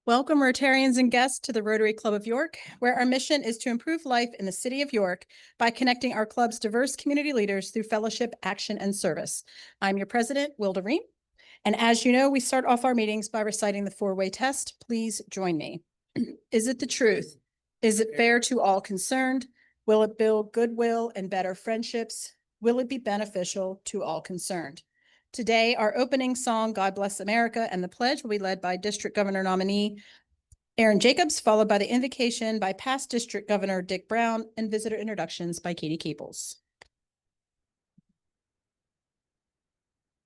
Welcome, Rotarians and guests, to the Rotary Club of York, where our mission is to improve life in the city of York by connecting our club's diverse community leaders through fellowship, action, and service. I'm your president, Wilda Ream, and as you know, we start off our meetings by reciting the four-way test. Please join me. Is it the truth? Is it fair to all concerned? Will it build goodwill and better friendships? Will it be beneficial to all concerned? Today, our opening song, God Bless America, and the pledge will be led by District Governor nominee Aaron Jacobs, followed by the invocation by past District Governor Dick Brown and visitor introductions by Katie Caples.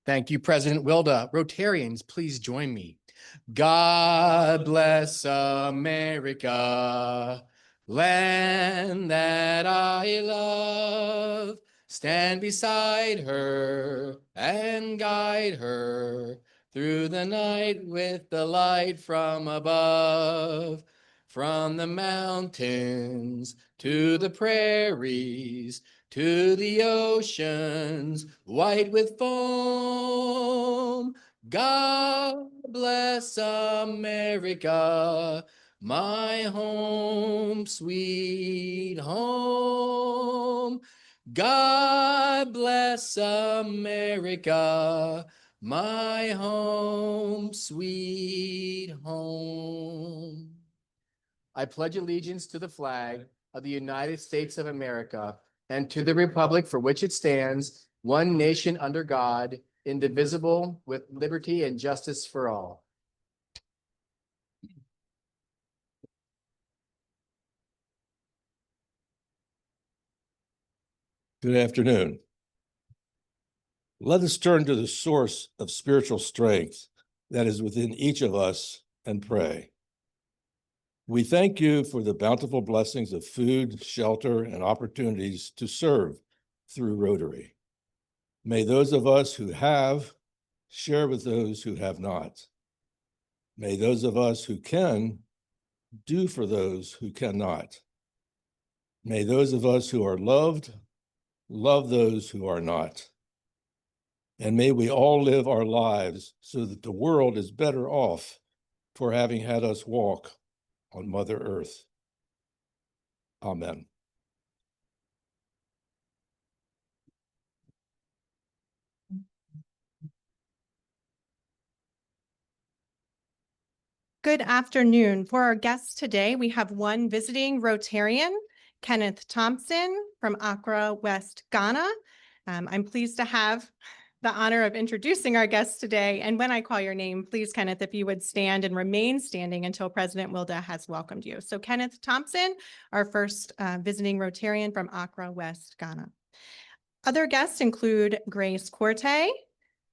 Thank you, President Wilda. Rotarians, please join me. God bless America, land that I love. Stand beside her and guide her through the night with the light from above. From the mountains to the prairies, to the oceans white with foam. God bless America, my home, sweet home. God bless America, my home, sweet home. I pledge allegiance to the flag of the United States of America and to the republic for which it stands, one nation under God, indivisible, with liberty and justice for all. Good afternoon. Let us turn to the source of spiritual strength that is within each of us and pray. We thank you for the bountiful blessings of food, shelter, and opportunities to serve through Rotary. May those of us who have share with those who have not. May those of us who can do for those who cannot. May those of us who are loved love those who are not. And may we all live our lives so that the world is better off for having had us walk on Mother Earth. Amen. Good afternoon. For our guests today, we have one visiting Rotarian, Kenneth Thompson from Accra, West Ghana. I'm pleased to have the honor of introducing our guests today. And when I call your name, please, Kenneth, if you would stand and remain standing until President Wilda has welcomed you. So Kenneth Thompson, our first visiting Rotarian from Accra, West Ghana. Other guests include Grace Corte,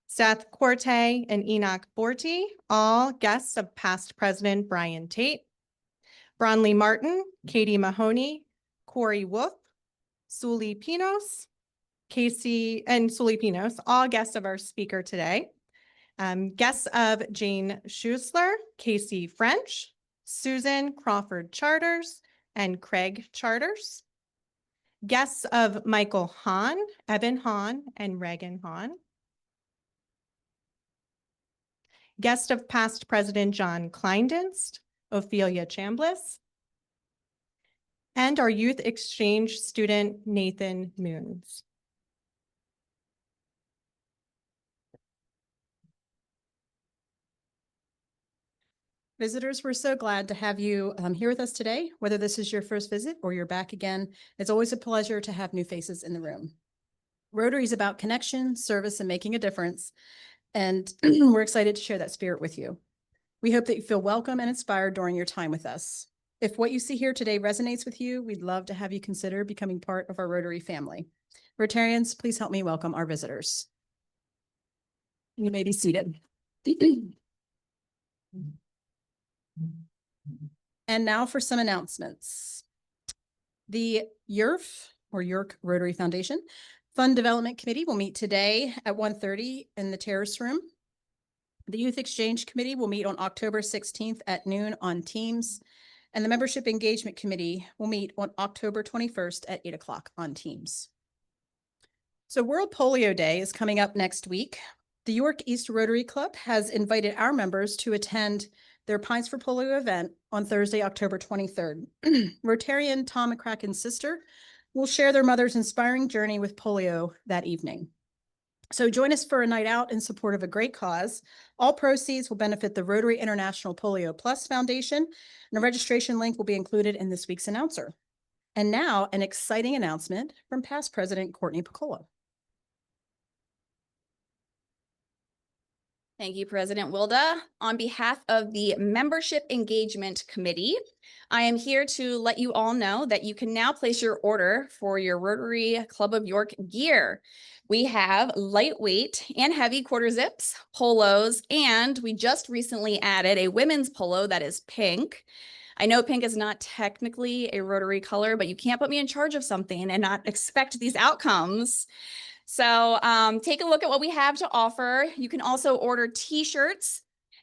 Seth Corte, and Enoch Borty, all guests of past President Brian Tate, Bronley Martin, Katie Mahoney, Corey Wolf, Suli Pinos, Casey and Suli Pinos, all guests of our speaker today. Guests of Jane Schusler, Casey French, Susan Crawford Charters, and Craig Charters. Guests of Michael Hahn, Evan Hahn, and Reagan Hahn. Guest of past President John Kleindienst, Ophelia Chambliss, and our youth exchange student, Nathan Moons. Visitors, we're so glad to have you here with us today. Whether this is your first visit or you're back again, it's always a pleasure to have new faces in the room. Rotary is about connection, service, and making a difference. And we're excited to share that spirit with you. We hope that you feel welcome and inspired during your time with us. If what you see here today resonates with you, we'd love to have you consider becoming part of our Rotary family. Rotarians, please help me welcome our visitors. You may be seated. And now for some announcements. The YRF, or York Rotary Foundation, Fund Development Committee will meet today at 1:30 in the terrace room. The Youth Exchange Committee will meet on October 16th at noon on Teams, and the Membership Engagement Committee will meet on October 21st at 8 o'clock on Teams. So World Polio Day is coming up next week. The York East Rotary Club has invited our members to attend their Pints for Polio event on Thursday, October 23rd. Rotarian Tom McCracken's sister will share their mother's inspiring journey with polio that evening. So join us for a night out in support of a great cause. All proceeds will benefit the Rotary International Polio Plus Foundation, and a registration link will be included in this week's announcer. And now an exciting announcement from past President Courtney Piccola. Thank you, President Wilda. On behalf of the Membership Engagement Committee, I am here to let you all know that you can now place your order for your Rotary Club of York gear. We have lightweight and heavy quarter zips, polos, and we just recently added a women's polo that is pink. I know pink is not technically a Rotary color, but you can't put me in charge of something and not expect these outcomes. So take a look at what we have to offer. You can also order t-shirts.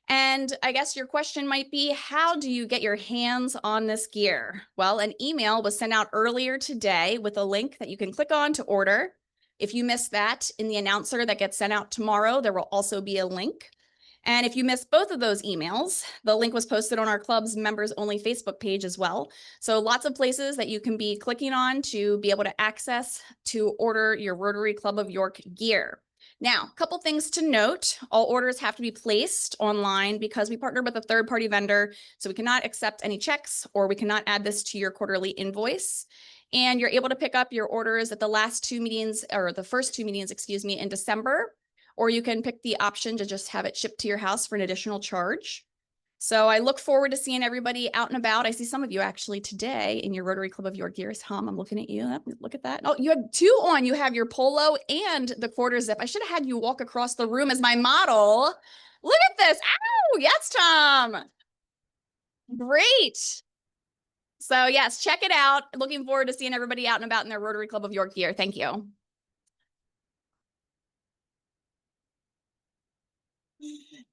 And I guess your question might be, how do you get your hands on this gear? Well, an email was sent out earlier today with a link that you can click on to order. If you missed that in the announcer that gets sent out tomorrow, there will also be a link. And if you missed both of those emails, the link was posted on our club's members only Facebook page as well. So lots of places that you can be clicking on to be able to access to order your Rotary Club of York gear. Now, a couple things to note. All orders have to be placed online because we partner with a third-party vendor, so we cannot accept any checks or we cannot add this to your quarterly invoice. And you're able to pick up your orders at the last two meetings, or the first two meetings, excuse me, in December, or you can pick the option to just have it shipped to your house for an additional charge. So I look forward to seeing everybody out and about. I see some of you actually today in your Rotary Club of York gear. Tom, I'm looking at you. Look at that. Oh, you have two on. You have your polo and the quarter zip. I should have had you walk across the room as my model. Look at this. Ow, yes, Tom. Great. So yes, check it out. Looking forward to seeing everybody out and about in their Rotary Club of York gear. Thank you.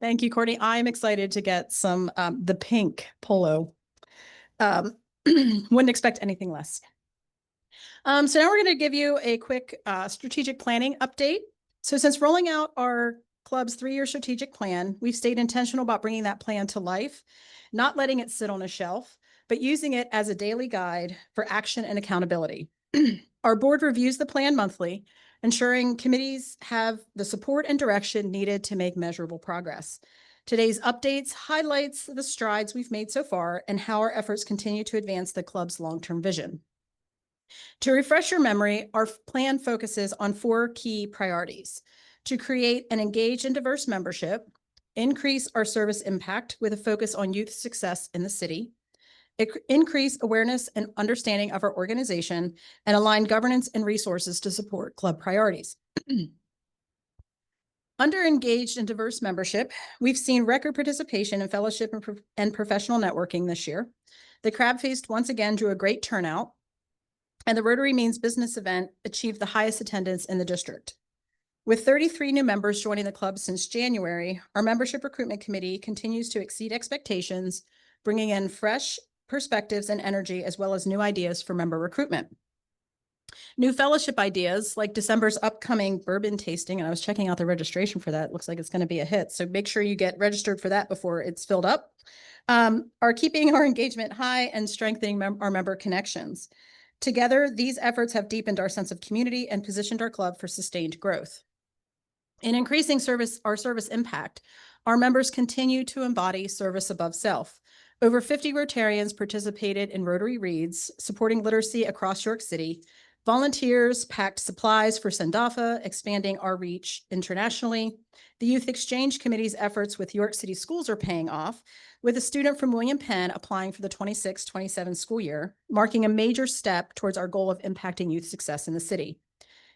Thank you, Courtney. I'm excited to get some the pink polo. Wouldn't expect anything less. So now we're going to give you a quick strategic planning update. So since rolling out our club's 3-year strategic plan, we've stayed intentional about bringing that plan to life, not letting it sit on a shelf, but using it as a daily guide for action and accountability. Our board reviews the plan monthly, ensuring committees have the support and direction needed to make measurable progress. Today's updates highlights the strides we've made so far and how our efforts continue to advance the club's long-term vision. To refresh your memory, our plan focuses on 4 key priorities: to create an engaged and diverse membership, increase our service impact with a focus on youth success in the city, increase awareness and understanding of our organization, and align governance and resources to support club priorities. Under engaged and diverse membership, we've seen record participation in fellowship and professional networking this year. The Crab Feast once again drew a great turnout, and the Rotary Means Business event achieved the highest attendance in the district. With 33 new members joining the club since January, our membership recruitment committee continues to exceed expectations, bringing in fresh perspectives and energy, as well as new ideas for member recruitment. New fellowship ideas like December's upcoming bourbon tasting, and I was checking out the registration for that. It looks like it's going to be a hit. So make sure you get registered for that before it's filled up. Are keeping our engagement high and strengthening our member connections. Together, these efforts have deepened our sense of community and positioned our club for sustained growth. In increasing our service impact, our members continue to embody service above self. Over 50 Rotarians participated in Rotary Reads, supporting literacy across York City. Volunteers packed supplies for Sendafa, expanding our reach internationally. The Youth Exchange Committee's efforts with York City schools are paying off, with a student from William Penn applying for the 26-27 school year, marking a major step towards our goal of impacting youth success in the city.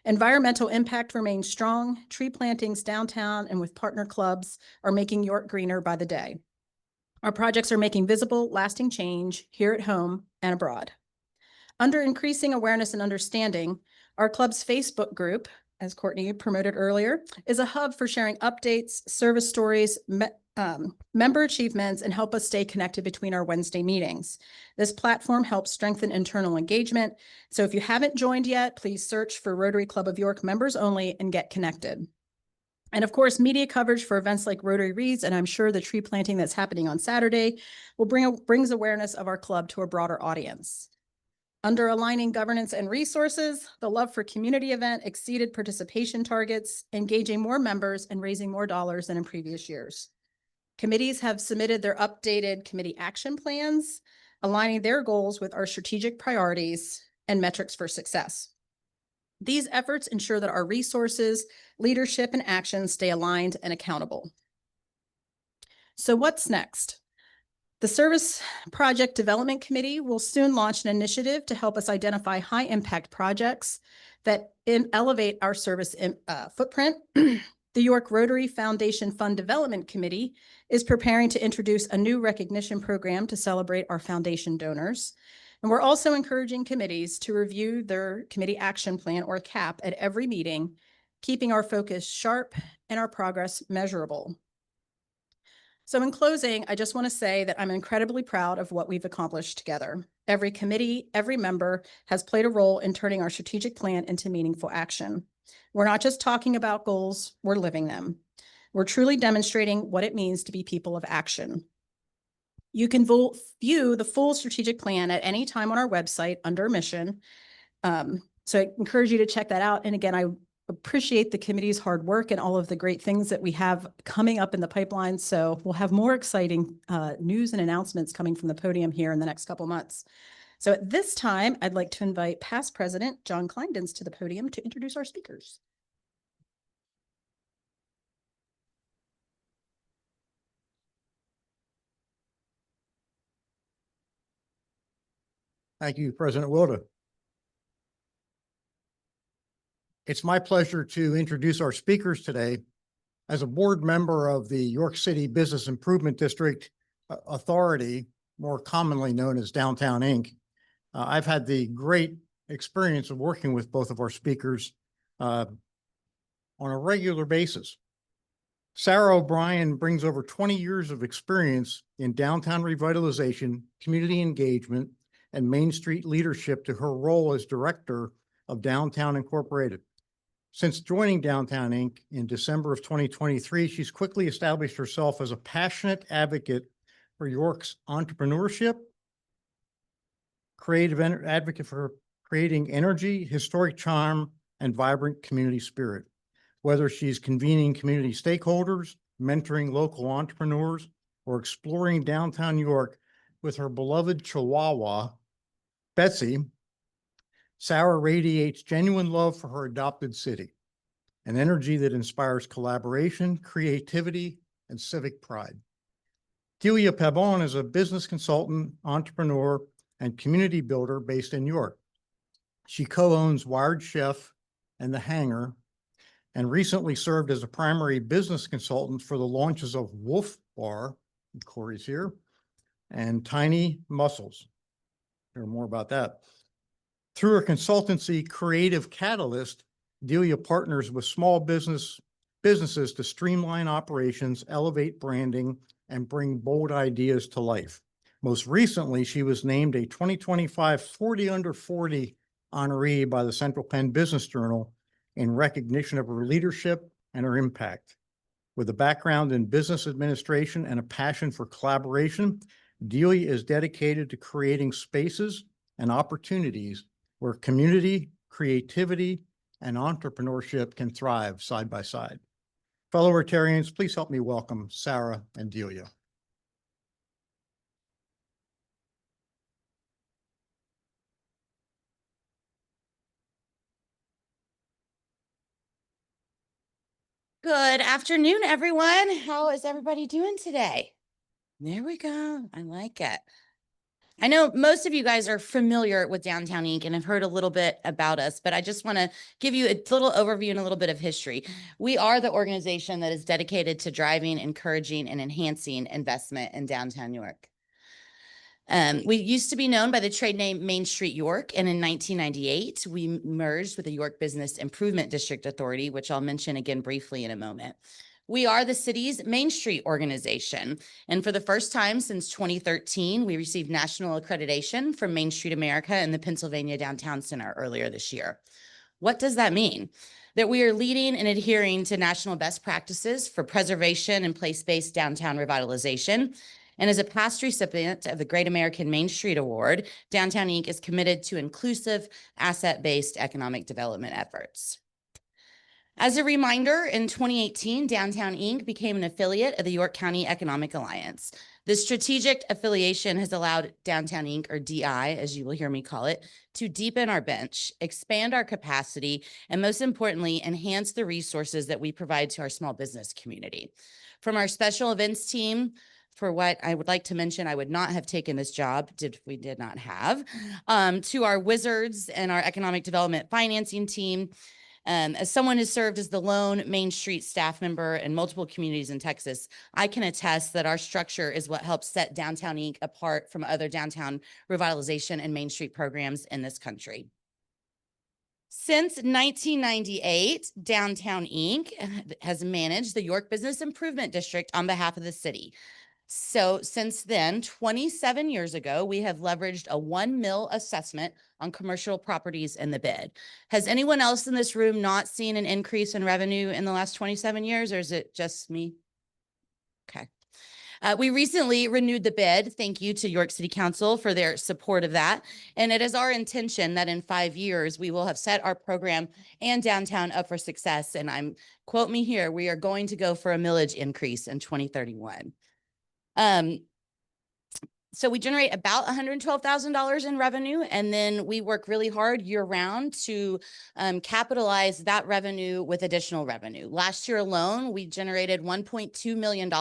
Environmental impact remains strong. Tree plantings downtown and with partner clubs are making York greener by the day. Our projects are making visible, lasting change here at home and abroad. Under increasing awareness and understanding, our club's Facebook group, as Courtney promoted earlier, is a hub for sharing updates, service stories, member achievements, and help us stay connected between our Wednesday meetings. This platform helps strengthen internal engagement. So if you haven't joined yet, please search for Rotary Club of York members only and get connected. And of course, media coverage for events like Rotary Reads, and I'm sure the tree planting that's happening on Saturday will brings awareness of our club to a broader audience. Under aligning governance and resources, the Love for Community event exceeded participation targets, engaging more members and raising more dollars than in previous years. Committees have submitted their updated committee action plans, aligning their goals with our strategic priorities and metrics for success. These efforts ensure that our resources, leadership, and actions stay aligned and accountable. So what's next? The Service Project Development Committee will soon launch an initiative to help us identify high-impact projects that elevate our service footprint. The York Rotary Foundation Fund Development Committee is preparing to introduce a new recognition program to celebrate our foundation donors. And we're also encouraging committees to review their committee action plan, or CAP, at every meeting, keeping our focus sharp and our progress measurable. So in closing, I just want to say that I'm incredibly proud of what we've accomplished together. Every committee, every member has played a role in turning our strategic plan into meaningful action. We're not just talking about goals, we're living them. We're truly demonstrating what it means to be people of action. You can view the full strategic plan at any time on our website under mission. So I encourage you to check that out. And again, I appreciate the committee's hard work and all of the great things that we have coming up in the pipeline. So we'll have more exciting news and announcements coming from the podium here in the next couple months. So at this time, I'd like to invite past President John Kleindens to the podium to introduce our speakers. Thank you, President Wilda. It's my pleasure to introduce our speakers today. As a board member of the York City Business Improvement District Authority, more commonly known as Downtown Inc., I've had the great experience of working with both of our speakers on a regular basis. Sarah O'Brien brings over 20 years of experience in downtown revitalization, community engagement, and Main Street leadership to her role as director of Downtown Incorporated. Since joining Downtown Inc. in December of 2023, she's quickly established herself as a passionate advocate for York's entrepreneurship, creative advocate for creating energy, historic charm, and vibrant community spirit. Whether she's convening community stakeholders, mentoring local entrepreneurs, or exploring downtown York with her beloved Chihuahua, Betsy, Sarah radiates genuine love for her adopted city, an energy that inspires collaboration, creativity, and civic pride. Delia Pabón is a business consultant, entrepreneur, and community builder based in York. She co-owns Wired Chef and The Hangar, and recently served as a primary business consultant for the launches of Wolf Bar, Corey's here, and Tiny Muscles. Hear more about that. Through her consultancy, Creative Catalyst, Delia partners with small businesses to streamline operations, elevate branding, and bring bold ideas to life. Most recently, she was named a 2025 40 Under 40 honoree by the Central Penn Business Journal in recognition of her leadership and her impact. With a background in business administration and a passion for collaboration, Delia is dedicated to creating spaces and opportunities where community, creativity, and entrepreneurship can thrive side by side. Fellow Rotarians, please help me welcome Sarah and Delia. Good afternoon, everyone. How is everybody doing today? There we go. I like it. I know most of you guys are familiar with Downtown Inc. and have heard a little bit about us, but I just want to give you a little overview and a little bit of history. We are the organization that is dedicated to driving, encouraging, and enhancing investment in downtown York. We used to be known by the trade name Main Street York, and in 1998, we merged with the York Business Improvement District Authority, which I'll mention again briefly in a moment. We are the city's Main Street organization, and for the first time since 2013, we received national accreditation from Main Street America and the Pennsylvania Downtown Center earlier this year. What does that mean? that we are leading and adhering to national best practices for preservation and place-based downtown revitalization. And as a past recipient of the Great American Main Street Award, Downtown Inc. is committed to inclusive, asset-based economic development efforts. As a reminder, in 2018, Downtown Inc. became an affiliate of the York County Economic Alliance. This strategic affiliation has allowed Downtown Inc., or DI, as you will hear me call it, to deepen our bench, expand our capacity, and most importantly, enhance the resources that we provide to our small business community. From our special events team, for what I would like to mention, I would not have taken this job if we did not have, to our wizards and our economic development financing team. As someone who served as the lone Main Street staff member in multiple communities in Texas, I can attest that our structure is what helps set Downtown Inc. apart from other downtown revitalization and Main Street programs in this country. Since 1998, Downtown Inc. has managed the York Business Improvement District on behalf of the city. So since then, 27 years ago, we have leveraged a 1 mil assessment on commercial properties in the bid. Has anyone else in this room not seen an increase in revenue in the last 27 years, or is it just me? Okay. We recently renewed the bid. Thank you to York City Council for their support of that. And it is our intention that in 5 years, we will have set our program and downtown up for success. And quote me here, we are going to go for a millage increase in 2031. So we generate about $112,000 in revenue, and then we work really hard year round to capitalize that revenue with additional revenue. Last year alone, we generated $1.2 million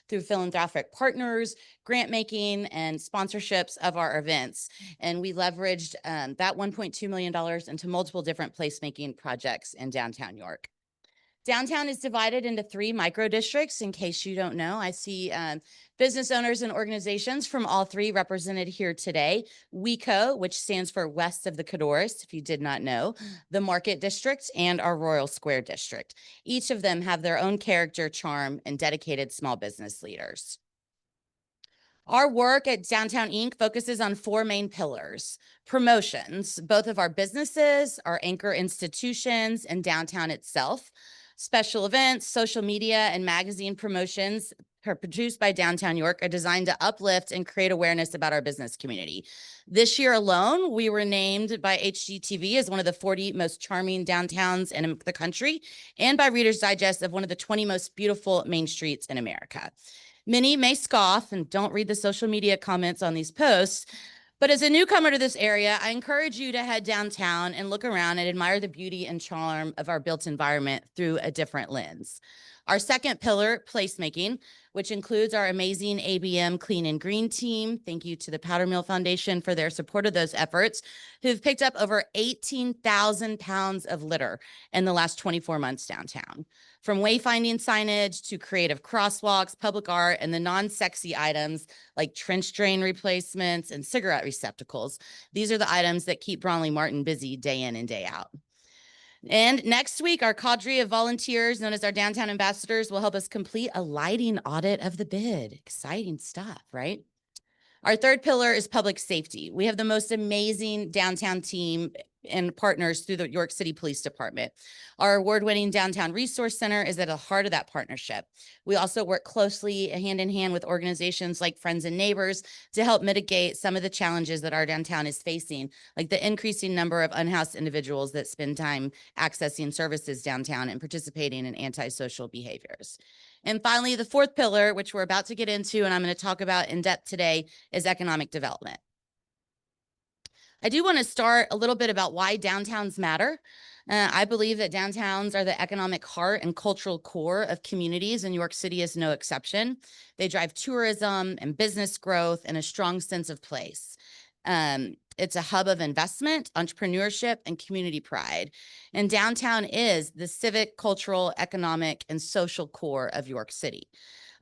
through philanthropic partners, grant making, and sponsorships of our events. And we leveraged that $1.2 million into multiple different placemaking projects in downtown York. Downtown is divided into 3 micro districts. In case you don't know, I see business owners and organizations from all 3 represented here today. WECO, which stands for West of the Codorus, if you did not know, the Market District, and our Royal Square District. Each of them have their own character, charm, and dedicated small business leaders. Our work at Downtown Inc. focuses on 4 main pillars: promotions, both of our businesses, our anchor institutions, and downtown itself. Special events, social media, and magazine promotions produced by Downtown York are designed to uplift and create awareness about our business community. This year alone, we were named by HGTV as one of the 40 most charming downtowns in the country, and by Reader's Digest of one of the 20 most beautiful main streets in America. Many may scoff and don't read the social media comments on these posts, but as a newcomer to this area, I encourage you to head downtown and look around and admire the beauty and charm of our built environment through a different lens. Our second pillar, placemaking, which includes our amazing ABM Clean and Green team. Thank you to the Powder Mill Foundation for their support of those efforts, who've picked up over 18,000 pounds of litter in the last 24 months downtown. From wayfinding signage to creative crosswalks, public art, and the non-sexy items like trench drain replacements and cigarette receptacles. These are the items that keep Bronley Martin busy day in and day out. And next week, our cadre of volunteers, known as our downtown ambassadors, will help us complete a lighting audit of the bid. Exciting stuff, right? Our third pillar is public safety. We have the most amazing downtown team and partners through the York City Police Department. Our award-winning Downtown Resource Center is at the heart of that partnership. We also work closely hand in hand with organizations like Friends and Neighbors to help mitigate some of the challenges that our downtown is facing, like the increasing number of unhoused individuals that spend time accessing services downtown and participating in antisocial behaviors. And finally, the fourth pillar, which we're about to get into and I'm going to talk about in depth today, is economic development. I do want to start a little bit about why downtowns matter. I believe that downtowns are the economic heart and cultural core of communities, and New York City is no exception. They drive tourism and business growth and a strong sense of place. It's a hub of investment, entrepreneurship, and community pride. And downtown is the civic, cultural, economic, and social core of York City.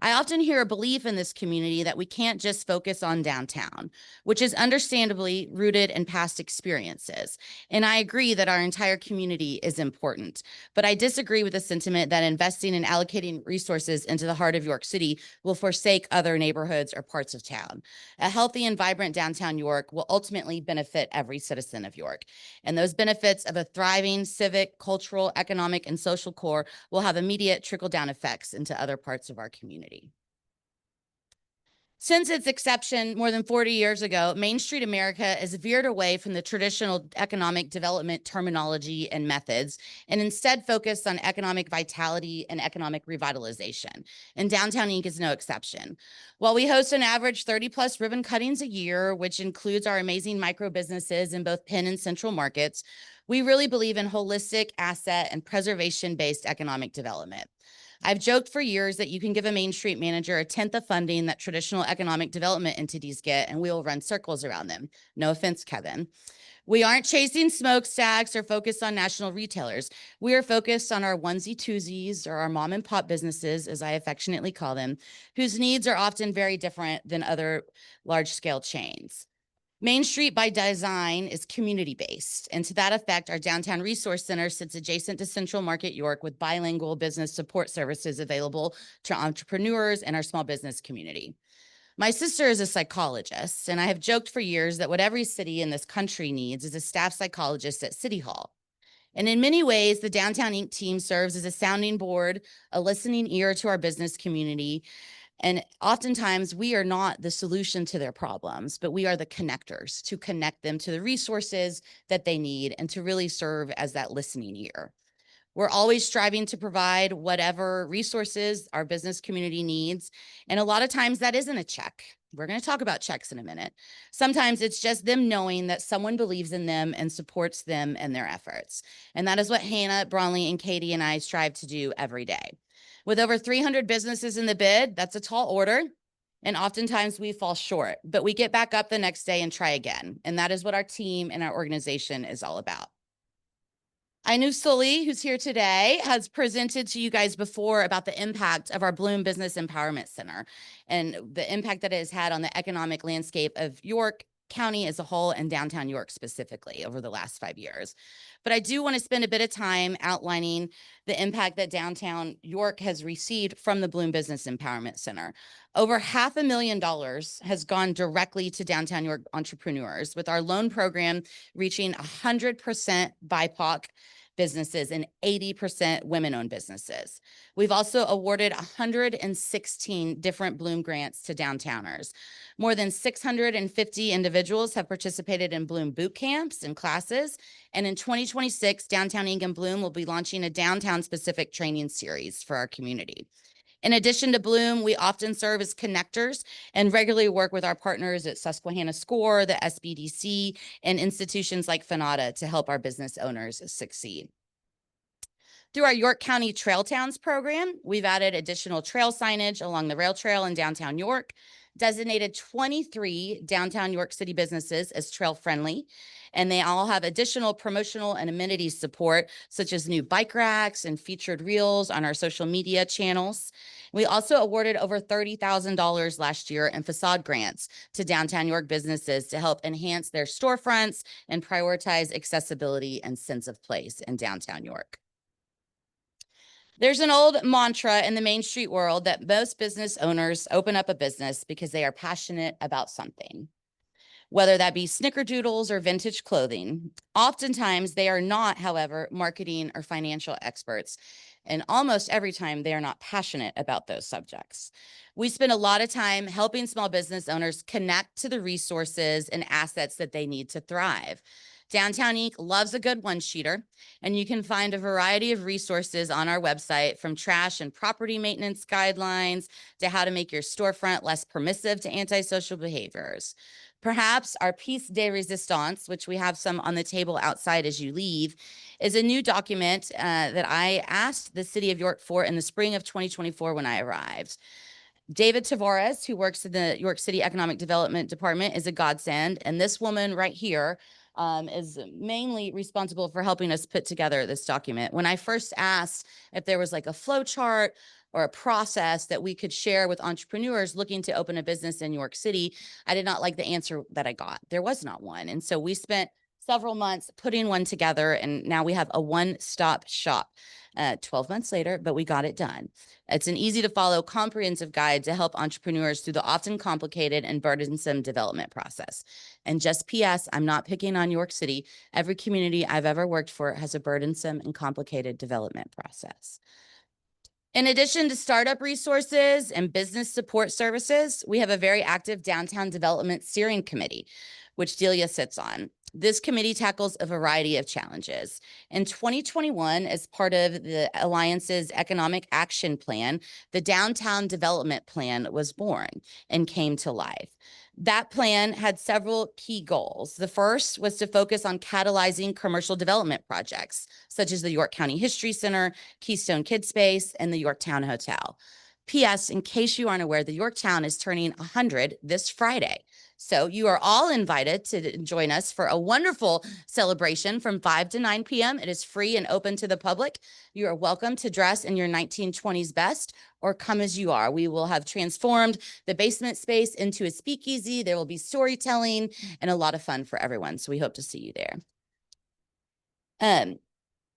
I often hear a belief in this community that we can't just focus on downtown, which is understandably rooted in past experiences. And I agree that our entire community is important, but I disagree with the sentiment that investing and allocating resources into the heart of York City will forsake other neighborhoods or parts of town. A healthy and vibrant downtown York will ultimately benefit every citizen of York. And those benefits of a thriving civic, cultural, economic, and social core will have immediate trickle-down effects into other parts of our community. Since its inception more than 40 years ago, Main Street America has veered away from the traditional economic development terminology and methods, and instead focused on economic vitality and economic revitalization. And Downtown Inc. is no exception. While we host an average 30+ ribbon cuttings a year, which includes our amazing micro businesses in both Penn and Central markets, we really believe in holistic, asset, and preservation-based economic development. I've joked for years that you can give a Main Street manager 1/10 of funding that traditional economic development entities get, and we will run circles around them. No offense, Kevin. We aren't chasing smokestacks or focused on national retailers. We are focused on our onesie-twosies, or our mom and pop businesses, as I affectionately call them, whose needs are often very different than other large-scale chains. Main Street by design is community-based, and to that effect, our Downtown Resource Center sits adjacent to Central Market York with bilingual business support services available to entrepreneurs and our small business community. My sister is a psychologist, and I have joked for years that what every city in this country needs is a staff psychologist at City Hall. And in many ways, the Downtown Inc. team serves as a sounding board, a listening ear to our business community. And oftentimes we are not the solution to their problems, but we are the connectors to connect them to the resources that they need and to really serve as that listening ear. We're always striving to provide whatever resources our business community needs. And a lot of times that isn't a check. We're going to talk about checks in a minute. Sometimes it's just them knowing that someone believes in them and supports them and their efforts. And that is what Hannah, Bronley, and Katie and I strive to do every day. With over 300 businesses in the bid, that's a tall order. And oftentimes we fall short, but we get back up the next day and try again. And that is what our team and our organization is all about. Inu Sully, who's here today, has presented to you guys before about the impact of our Bloom Business Empowerment Center and the impact that it has had on the economic landscape of York County as a whole and downtown York specifically over the last 5 years. But I do want to spend a bit of time outlining the impact that downtown York has received from the Bloom Business Empowerment Center. Over $500,000 has gone directly to downtown York entrepreneurs, with our loan program reaching 100% BIPOC businesses and 80% women-owned businesses. We've also awarded 116 different Bloom grants to downtowners. More than 650 individuals have participated in Bloom boot camps and classes. And in 2026, Downtown Inc. and Bloom will be launching a downtown-specific training series for our community. In addition to Bloom, we often serve as connectors and regularly work with our partners at Susquehanna SCORE, the SBDC, and institutions like FNATA to help our business owners succeed. Through our York County Trail Towns program, we've added additional trail signage along the rail trail in downtown York, designated 23 downtown York City businesses as trail friendly, and they all have additional promotional and amenities support, such as new bike racks and featured reels on our social media channels. We also awarded over $30,000 last year in facade grants to downtown York businesses to help enhance their storefronts and prioritize accessibility and sense of place in downtown York. There's an old mantra in the Main Street world that most business owners open up a business because they are passionate about something, whether that be snickerdoodles or vintage clothing. Oftentimes they are not, however, marketing or financial experts. And almost every time they are not passionate about those subjects. We spend a lot of time helping small business owners connect to the resources and assets that they need to thrive. Downtown Inc. loves a good one-sheeter, and you can find a variety of resources on our website, from trash and property maintenance guidelines to how to make your storefront less permissive to antisocial behaviors. Perhaps our piece de resistance, which we have some on the table outside as you leave, is a new document that I asked the city of York for in the spring of 2024 when I arrived. David Tavares, who works in the York City Economic Development Department, is a godsend, and this woman right here is mainly responsible for helping us put together this document. When I first asked if there was like a flow chart or a process that we could share with entrepreneurs looking to open a business in New York City, I did not like the answer that I got. There was not one. And so we spent several months putting one together, and now we have a one-stop shop 12 months later, but we got it done. It's an easy to follow comprehensive guide to help entrepreneurs through the often complicated and burdensome development process. And just PS, I'm not picking on New York City. Every community I've ever worked for has a burdensome and complicated development process. In addition to startup resources and business support services, we have a very active downtown development steering committee, which Delia sits on. This committee tackles a variety of challenges. In 2021, as part of the Alliance's Economic Action Plan, the Downtown Development Plan was born and came to life. That plan had several key goals. The first was to focus on catalyzing commercial development projects, such as the York County History Center, Keystone Kid Space, and the Yorktown Hotel. P.S. In case you aren't aware, the Yorktown is turning 100 this Friday. So you are all invited to join us for a wonderful celebration from 5 to 9 p.m. It is free and open to the public. You are welcome to dress in your 1920s best or come as you are. We will have transformed the basement space into a speakeasy. There will be storytelling and a lot of fun for everyone. So we hope to see you there.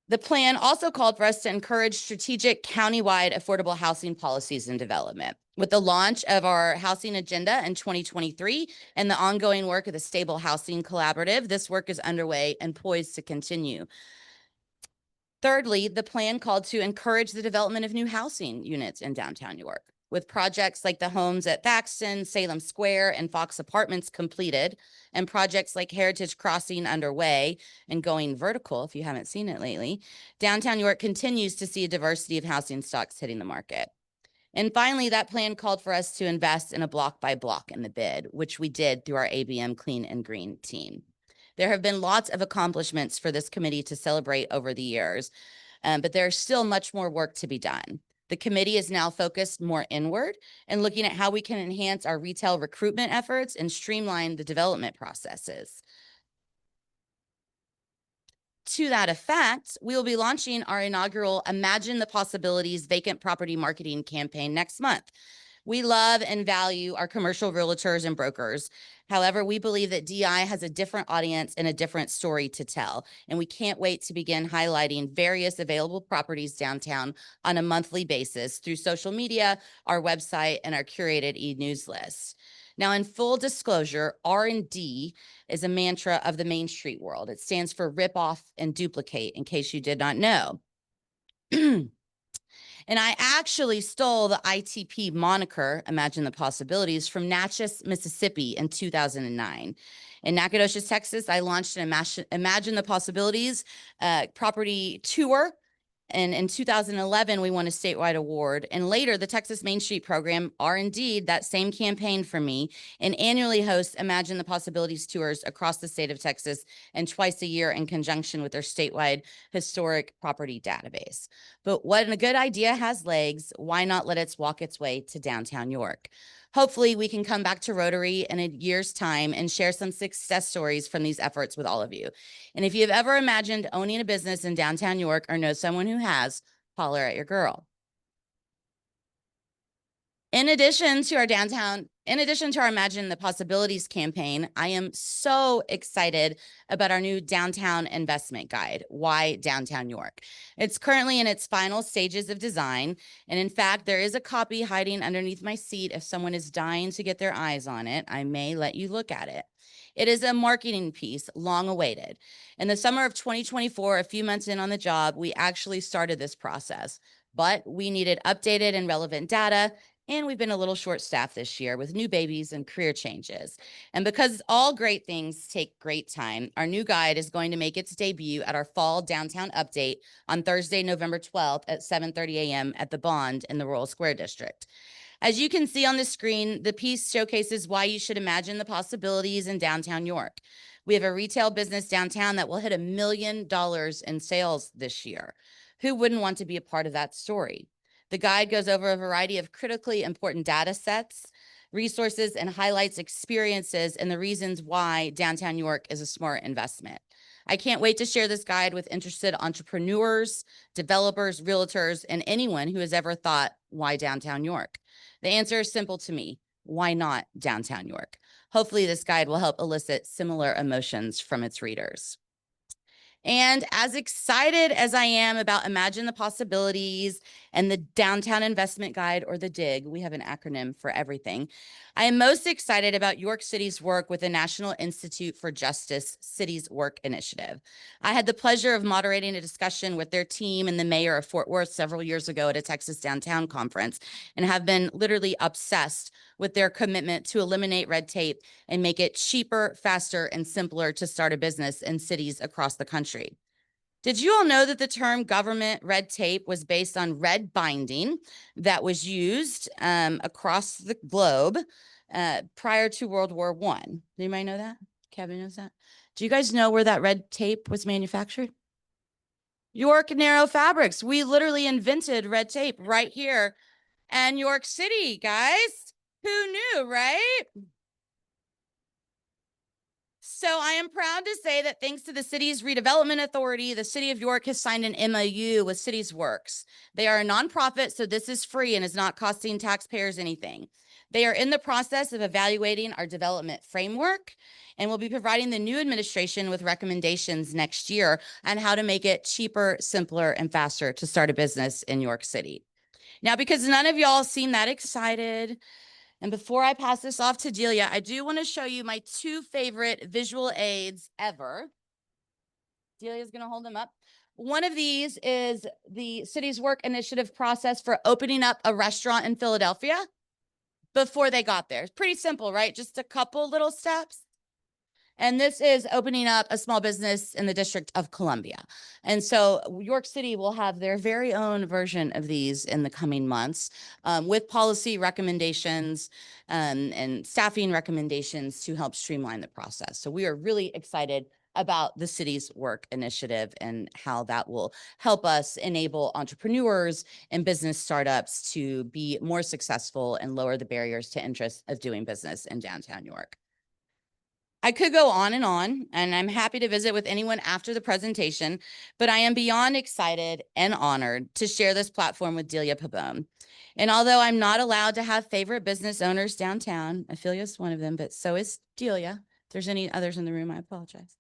The plan also called for us to encourage strategic countywide affordable housing policies and development. With the launch of our housing agenda in 2023 and the ongoing work of the Stable Housing Collaborative, this work is underway and poised to continue. Thirdly, the plan called to encourage the development of new housing units in downtown York. With projects like the homes at Thaxton, Salem Square, and Fox Apartments completed, and projects like Heritage Crossing underway and going vertical, if you haven't seen it lately, downtown York continues to see a diversity of housing stocks hitting the market. And finally, that plan called for us to invest in a block by block in the bid, which we did through our ABM Clean and Green team. There have been lots of accomplishments for this committee to celebrate over the years, but there's still much more work to be done. The committee is now focused more inward and looking at how we can enhance our retail recruitment efforts and streamline the development processes. To that effect, we will be launching our inaugural Imagine the Possibilities vacant property marketing campaign next month. We love and value our commercial realtors and brokers. However, we believe that DI has a different audience and a different story to tell, and we can't wait to begin highlighting various available properties downtown on a monthly basis through social media, our website, and our curated e-news list. Now, in full disclosure, R&D is a mantra of the Main Street world. It stands for rip off and duplicate, in case you did not know. And I actually stole the ITP moniker, Imagine the Possibilities, from Natchez, Mississippi in 2009. In Nacogdoches, Texas, I launched an Imagine the Possibilities property tour. And in 2011, we won a statewide award. And later, the Texas Main Street program, R&D, that same campaign for me, and annually hosts Imagine the Possibilities tours across the state of Texas and twice a year in conjunction with their statewide historic property database. But when a good idea has legs, why not let it walk its way to downtown York? Hopefully, we can come back to Rotary in a year's time and share some success stories from these efforts with all of you. And if you've ever imagined owning a business in downtown York or know someone who has, holler at your girl. In addition to our Imagine the Possibilities campaign, I am so excited about our new downtown investment guide, Why Downtown York. It's currently in its final stages of design. And in fact, there is a copy hiding underneath my seat. If someone is dying to get their eyes on it, I may let you look at it. It is a marketing piece, long awaited. In the summer of 2024, a few months in on the job, we actually started this process, but we needed updated and relevant data. And we've been a little short-staffed this year with new babies and career changes. And because all great things take great time, our new guide is going to make its debut at our fall downtown update on Thursday, November 12th at 7:30 a.m. at the Bond in the Royal Square District. As you can see on the screen, the piece showcases why you should imagine the possibilities in downtown York. We have a retail business downtown that will hit $1 million in sales this year. Who wouldn't want to be a part of that story? The guide goes over a variety of critically important data sets resources, and highlights experiences and the reasons why downtown York is a smart investment. I can't wait to share this guide with interested entrepreneurs, developers, realtors, and anyone who has ever thought, why downtown York? The answer is simple to me. Why not downtown York? Hopefully this guide will help elicit similar emotions from its readers. And as excited as I am about Imagine the Possibilities and the Downtown Investment Guide, or the DIG, we have an acronym for everything, I am most excited about York City's work with the National Institute for Justice Cities Work Initiative. I had the pleasure of moderating a discussion with their team and the mayor of Fort Worth several years ago at a Texas Downtown conference, and have been literally obsessed with their commitment to eliminate red tape and make it cheaper, faster, and simpler to start a business in cities across the country. Did you all know that the term government red tape was based on red binding that was used across the globe prior to World War I? Anybody know that? Kevin knows that? Do you guys know where that red tape was manufactured? York Narrow Fabrics. We literally invented red tape right here in York City, guys. Who knew, right? So I am proud to say that thanks to the city's redevelopment authority, the city of York has signed an MOU with Cities Works. They are a nonprofit, so this is free and is not costing taxpayers anything. They are in the process of evaluating our development framework and will be providing the new administration with recommendations next year on how to make it cheaper, simpler, and faster to start a business in York City. Now, because none of y'all seem that excited, and before I pass this off to Delia, I do want to show you my two favorite visual aids ever. Delia's going to hold them up. One of these is the city's work initiative process for opening up a restaurant in Philadelphia before they got there. It's pretty simple, right? Just a couple little steps. And this is opening up a small business in the District of Columbia. And so York City will have their very own version of these in the coming months with policy recommendations and staffing recommendations to help streamline the process. So we are really excited about the city's work initiative and how that will help us enable entrepreneurs and business startups to be more successful and lower the barriers to interest of doing business in downtown York. I could go on, and I'm happy to visit with anyone after the presentation, but I am beyond excited and honored to share this platform with Delia Pabón. And although I'm not allowed to have favorite business owners downtown, Ophelia is one of them, but so is Delia. If there's any others in the room, I apologize.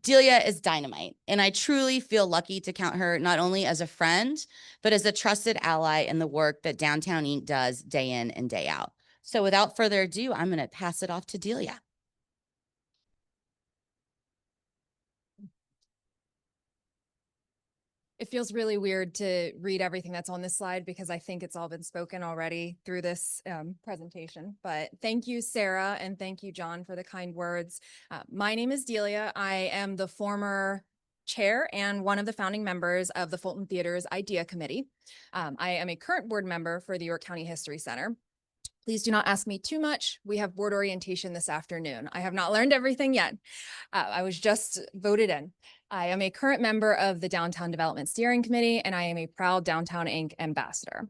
Delia is dynamite, and I truly feel lucky to count her not only as a friend, but as a trusted ally in the work that Downtown Inc. does day in and day out. So without further ado, I'm going to pass it off to Delia. It feels really weird to read everything that's on this slide because I think it's all been spoken already through this presentation. But thank you, Sarah, and thank you, John, for the kind words. My name is Delia. I am the former chair and one of the founding members of the Fulton Theater's Idea Committee. I am a current board member for the York County History Center. Please do not ask me too much. We have board orientation this afternoon. I have not learned everything yet. I was just voted in. I am a current member of the Downtown Development Steering Committee, and I am a proud Downtown Inc. ambassador.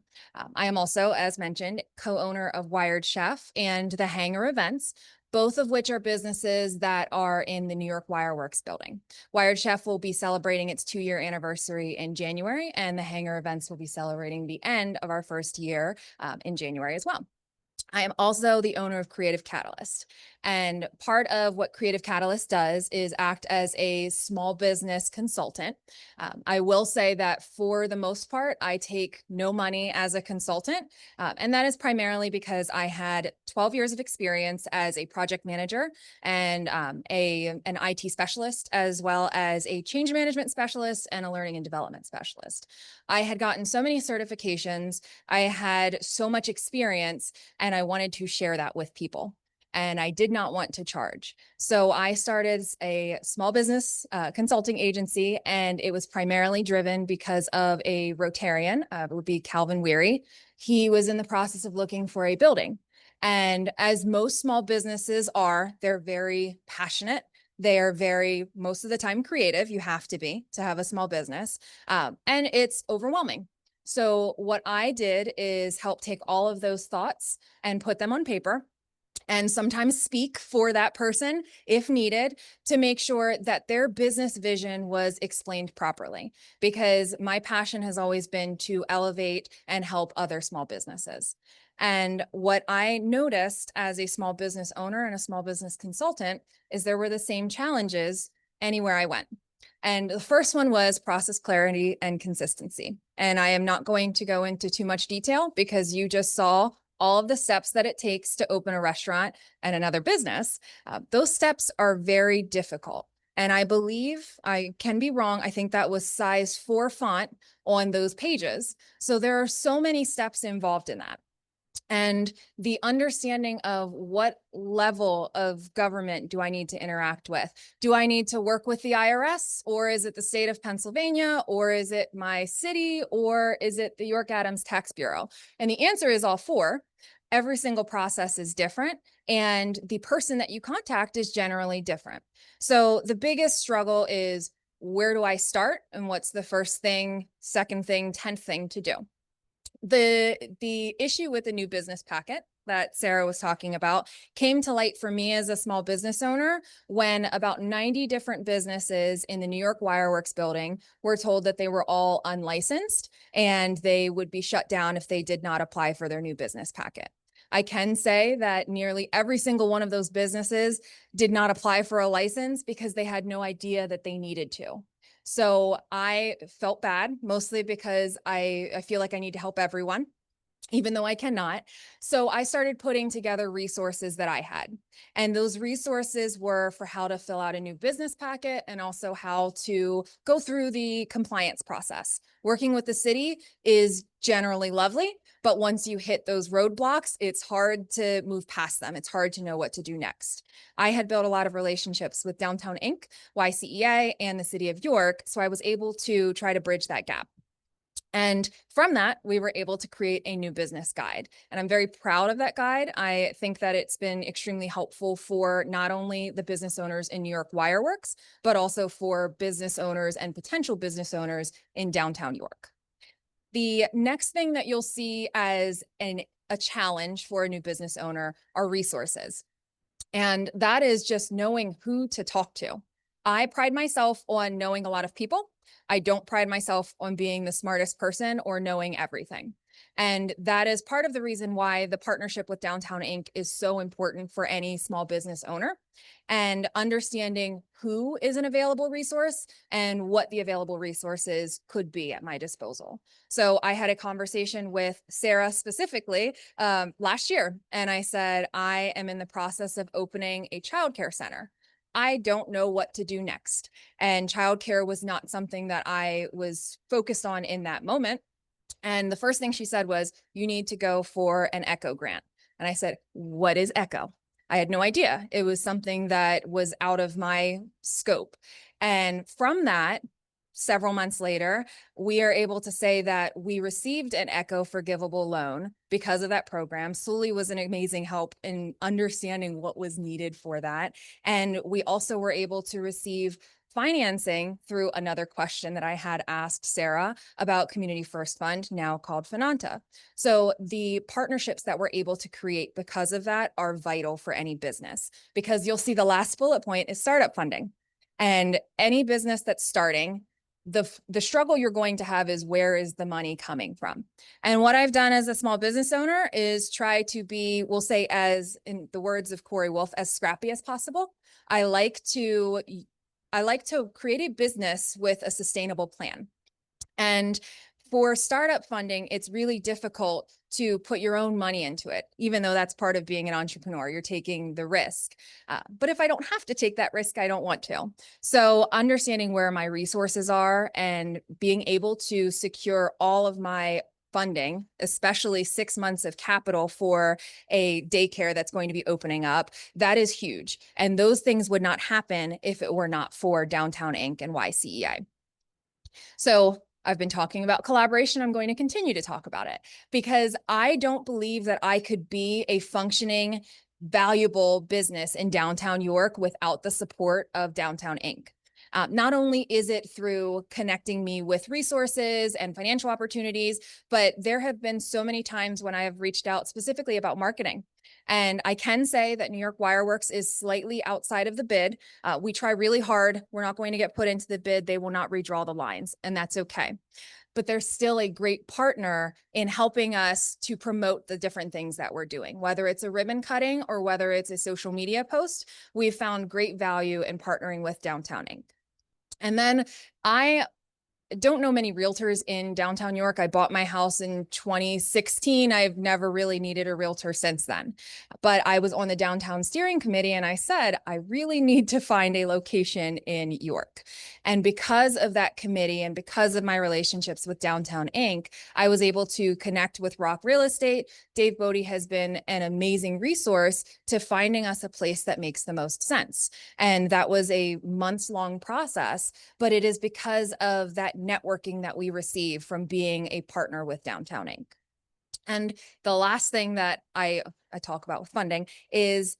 I am also, as mentioned, co-owner of Wired Chef and the Hangar Events, both of which are businesses that are in the New York Wireworks building. Wired Chef will be celebrating its 2-year anniversary in January, and the Hangar Events will be celebrating the end of our first year in January as well. I am also the owner of Creative Catalyst. And part of what Creative Catalyst does is act as a small business consultant. I will say that for the most part, I take no money as a consultant. And that is primarily because I had 12 years of experience as a project manager and an IT specialist, as well as a change management specialist and a learning and development specialist. I had gotten so many certifications. I had so much experience, and I wanted to share that with people. And I did not want to charge. So I started a small business consulting agency, and it was primarily driven because of a Rotarian, it would be Calvin Weary. He was in the process of looking for a building. And as most small businesses are, they're very passionate. They are very, most of the time, creative. You have to be to have a small business. And it's overwhelming. So what I did is help take all of those thoughts and put them on paper, and sometimes speak for that person if needed, to make sure that their business vision was explained properly, because my passion has always been to elevate and help other small businesses. And what I noticed as a small business owner and a small business consultant is there were the same challenges anywhere I went. And the first one was process clarity and consistency. And I am not going to go into too much detail because you just saw all of the steps that it takes to open a restaurant and another business. Those steps are very difficult. And I believe, I can be wrong, I think that was size 4 font on those pages. So there are so many steps involved in that. And the understanding of what level of government do I need to interact with? Do I need to work with the IRS, or is it the state of Pennsylvania, or is it my city, or is it the York Adams Tax Bureau? And the answer is all 4. Every single process is different, and the person that you contact is generally different. So the biggest struggle is, where do I start? And what's the first thing, second thing, 10th thing to do? The issue with the new business packet that Sarah was talking about came to light for me as a small business owner when about 90 different businesses in the New York Wireworks building were told that they were all unlicensed and they would be shut down if they did not apply for their new business packet. I can say that nearly every single one of those businesses did not apply for a license because they had no idea that they needed to. So I felt bad, mostly because I feel like I need to help everyone, even though I cannot. So I started putting together resources that I had. And those resources were for how to fill out a new business packet and also how to go through the compliance process. Working with the city is generally lovely, but once you hit those roadblocks, it's hard to move past them. It's hard to know what to do next. I had built a lot of relationships with Downtown Inc., YCEA, and the city of York, so I was able to try to bridge that gap. And from that, we were able to create a new business guide. And I'm very proud of that guide. I think that it's been extremely helpful for not only the business owners in New York Wireworks, but also for business owners and potential business owners in downtown York. The next thing that you'll see as a challenge for a new business owner are resources. And that is just knowing who to talk to. I pride myself on knowing a lot of people. I don't pride myself on being the smartest person or knowing everything. And that is part of the reason why the partnership with Downtown Inc. is so important for any small business owner, and understanding who is an available resource and what the available resources could be at my disposal. So I had a conversation with Sarah specifically last year, and I said, I am in the process of opening a childcare center. I don't know what to do next. And childcare was not something that I was focused on in that moment. And the first thing she said was, you need to go for an ECHO grant. And I said, what is ECHO? I had no idea. It was something that was out of my scope. And from that, several months later, we are able to say that we received an ECHO forgivable loan because of that program. Sully was an amazing help in understanding what was needed for that. And we also were able to receive financing through another question that I had asked Sarah about Community First Fund, now called Finanta. So the partnerships that we're able to create because of that are vital for any business, because you'll see the last bullet point is startup funding. And any business that's starting, the struggle you're going to have is, where is the money coming from? And what I've done as a small business owner is try to be, we'll say, as in the words of Corey Wolf, as scrappy as possible. I like to create a business with a sustainable plan. And for startup funding, it's really difficult to put your own money into it, even though that's part of being an entrepreneur. You're taking the risk. But if I don't have to take that risk, I don't want to. So understanding where my resources are and being able to secure all of my funding, especially 6 months of capital for a daycare that's going to be opening up, that is huge. And those things would not happen if it were not for Downtown Inc. and YCEI. So I've been talking about collaboration. I'm going to continue to talk about it because I don't believe that I could be a functioning, valuable business in downtown York without the support of Downtown Inc. Not only is it through connecting me with resources and financial opportunities, but there have been so many times when I have reached out specifically about marketing. And I can say that New York Wireworks is slightly outside of the bid. We try really hard. We're not going to get put into the bid. They will not redraw the lines, and that's okay. But they're still a great partner in helping us to promote the different things that we're doing, whether it's a ribbon cutting or whether it's a social media post. We've found great value in partnering with Downtown Inc. And then I don't know many realtors in downtown New York. I bought my house in 2016. I've never really needed a realtor since then. But I was on the downtown steering committee and I said, I really need to find a location in York. And because of that committee and because of my relationships with Downtown Inc., I was able to connect with Rock Real Estate. Dave Bodie has been an amazing resource to finding us a place that makes the most sense. And that was a months-long process, but it is because of that networking that we receive from being a partner with Downtown Inc. And the last thing that I talk about with funding is,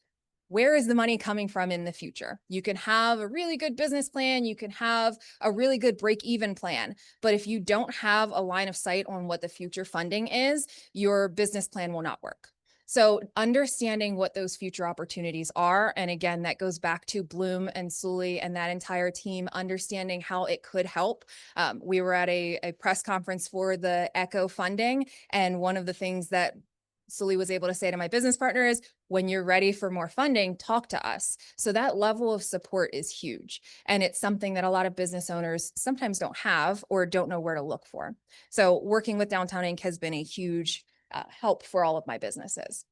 where is the money coming from in the future? You can have a really good business plan, you can have a really good break-even plan, but if you don't have a line of sight on what the future funding is, your business plan will not work. So understanding what those future opportunities are, and again, that goes back to Bloom and Sully and that entire team understanding how it could help. We were at a press conference for the ECHO funding, and one of the things that Sully was able to say to my business partner is, when you're ready for more funding, talk to us. So that level of support is huge. And it's something that a lot of business owners sometimes don't have or don't know where to look for. So working with Downtown Inc. has been a huge help for all of my businesses.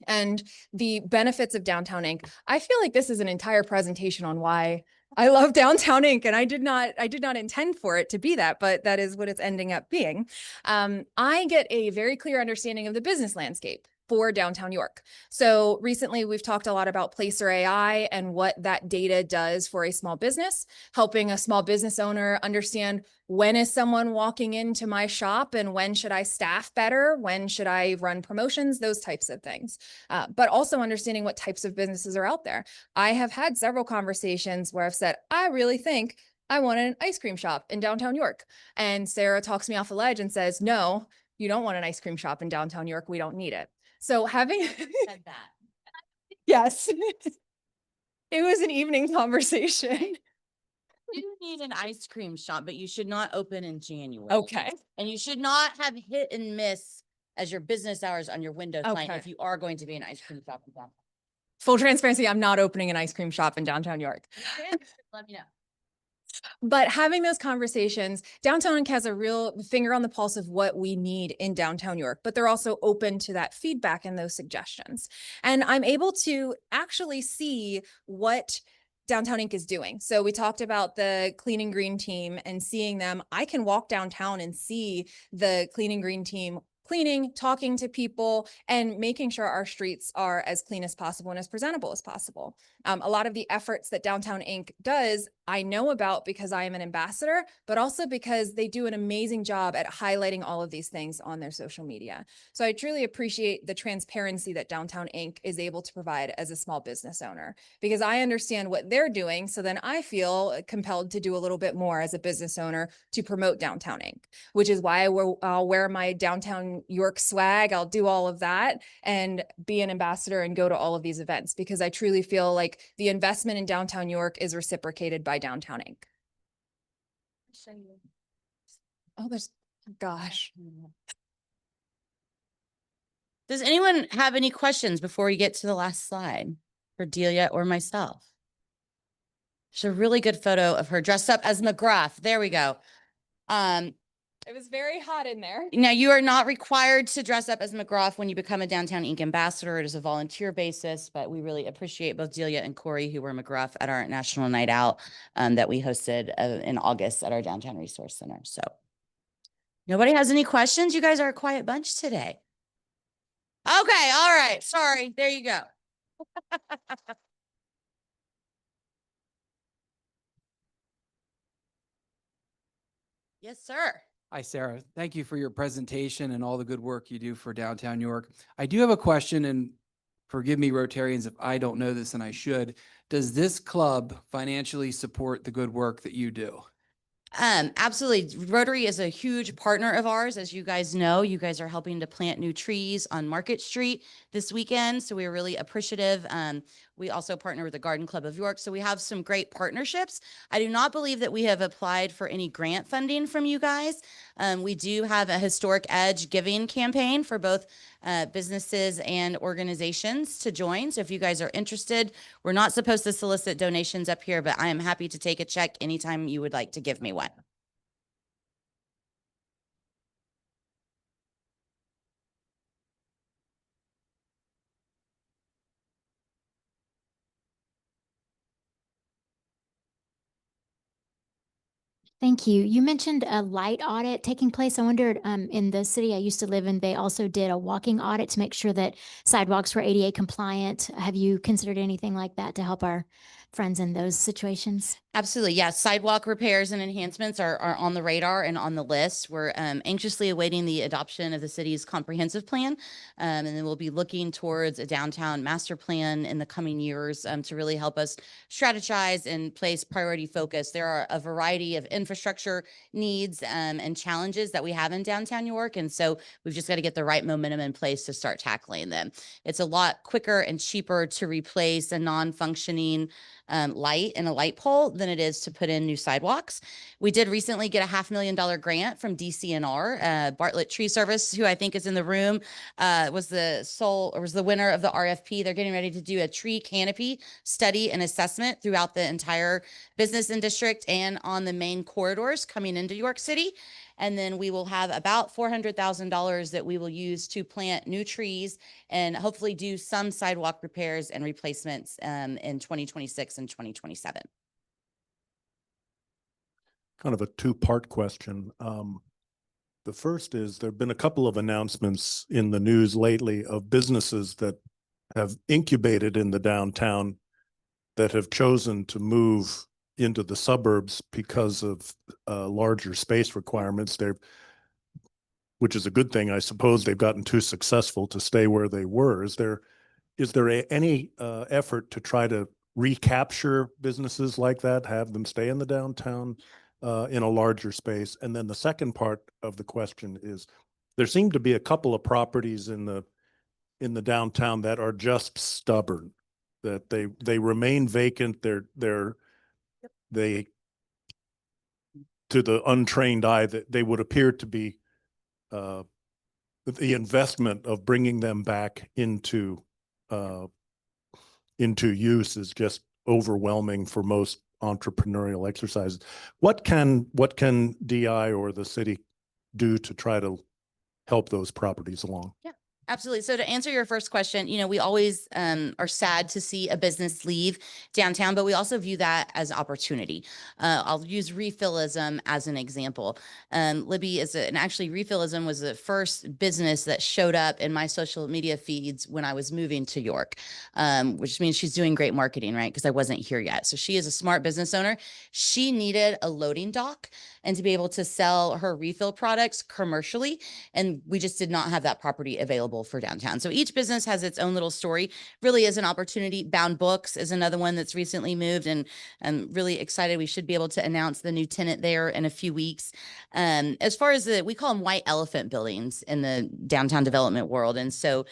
And the benefits of Downtown Inc. I feel like this is an entire presentation on why I love Downtown Inc. And I did not intend for it to be that, but that is what it's ending up being. I get a very clear understanding of the business landscape for downtown York. So recently we've talked a lot about Placer AI and what that data does for a small business, helping a small business owner understand, when is someone walking into my shop and when should I staff better? When should I run promotions? Those types of things. But also understanding what types of businesses are out there. I have had several conversations where I've said, I really think I want an ice cream shop in downtown York. And Sarah talks me off the ledge and says, no, you don't want an ice cream shop in downtown York. We don't need it. So having Said that. yes, it was an evening conversation. You need an ice cream shop, but you should not open in January. Okay. And you should not have hit and miss as your business hours on your window sign Okay. if you are going to be an ice cream shop in downtown. Full transparency, I'm not opening an ice cream shop in downtown York. Let me know. But having those conversations, Downtown Inc. has a real finger on the pulse of what we need in downtown York, but they're also open to that feedback and those suggestions. And I'm able to actually see what Downtown Inc. is doing. So we talked about the Clean and Green team and seeing them. I can walk downtown and see the Clean and Green team cleaning, talking to people, and making sure our streets are as clean as possible and as presentable as possible. A lot of the efforts that Downtown Inc. does, I know about because I am an ambassador, but also because they do an amazing job at highlighting all of these things on their social media. So I truly appreciate the transparency that Downtown Inc. is able to provide as a small business owner, because I understand what they're doing. So then I feel compelled to do a little bit more as a business owner to promote Downtown Inc., which is why I'll wear my Downtown York swag. I'll do all of that and be an ambassador and go to all of these events, because I truly feel like the investment in downtown York is reciprocated by Downtown Inc. Oh, gosh. Does anyone have any questions before we get to the last slide for Delia or myself? It's a really good photo of her dressed up as McGruff. There we go. It was very hot in there. Now, you are not required to dress up as McGruff when you become a Downtown Inc. ambassador. It is a volunteer basis, but we really appreciate both Delia and Corey, who were McGruff at our National Night Out that we hosted in August at our Downtown Resource Center. So nobody has any questions? You guys are a quiet bunch today. Okay, all right. Sorry. There you go. Yes, sir. Hi, Sarah. Thank you for your presentation and all the good work you do for downtown York. I do have a question, and forgive me, Rotarians, if I don't know this and I should, does this club financially support the good work that you do? Absolutely. Rotary is a huge partner of ours. As you guys know, you guys are helping to plant new trees on Market Street this weekend. So we're really appreciative. We also partner with the Garden Club of York. So we have some great partnerships. I do not believe that we have applied for any grant funding from you guys. We do have a Historic Edge giving campaign for both businesses and organizations to join. So if you guys are interested, we're not supposed to solicit donations up here, but I am happy to take a check anytime you would like to give me one. Thank you. You mentioned a light audit taking place. I wondered, in the city I used to live in, they also did a walking audit to make sure that sidewalks were ADA compliant. Have you considered anything like that to help our friends in those situations? Absolutely. Yes. Sidewalk repairs and enhancements are on the radar and on the list. We're anxiously awaiting the adoption of the city's comprehensive plan. And then we'll be looking towards a downtown master plan in the coming years to really help us strategize and place priority focus. There are a variety of infrastructure needs and challenges that we have in downtown York. And so we've just got to get the right momentum in place to start tackling them. It's a lot quicker and cheaper to replace a non-functioning light and a light pole than it is to put in new sidewalks. We did recently get a $500,000 grant from DCNR. Bartlett Tree Service, who I think is in the room, was the winner of the RFP. They're getting ready to do a tree canopy study and assessment throughout the entire business and district and on the main corridors coming into York City. And then we will have about $400,000 that we will use to plant new trees and hopefully do some sidewalk repairs and replacements in 2026 and 2027. Kind of a two-part question. The first is there have been a couple of announcements in the news lately of businesses that have incubated in the downtown that have chosen to move into the suburbs because of larger space requirements. Which is a good thing, I suppose. They've gotten too successful to stay where they were. Is there any effort to try to recapture businesses like that, have them stay in the downtown in a larger space? And then the second part of the question is, there seem to be a couple of properties in the downtown that are just stubborn, that they remain vacant. They to the untrained eye that they would appear to be the investment of bringing them back into use is just overwhelming for most entrepreneurial exercises. What can DI or the city do to try to help those properties along? Yeah. Absolutely. So to answer your first question, we always are sad to see a business leave downtown, but we also view that as opportunity. I'll use refillism as an example. Libby and actually refillism was the first business that showed up in my social media feeds when I was moving to York, which means she's doing great marketing, right? Because I wasn't here yet. So she is a smart business owner. She needed a loading dock and to be able to sell her refill products commercially. And we just did not have that property available for downtown. So each business has its own little story, really is an opportunity. Bound Books is another one that's recently moved, and I'm really excited. We should be able to announce the new tenant there in a few weeks. As far as we call them white elephant buildings in the downtown development world. And so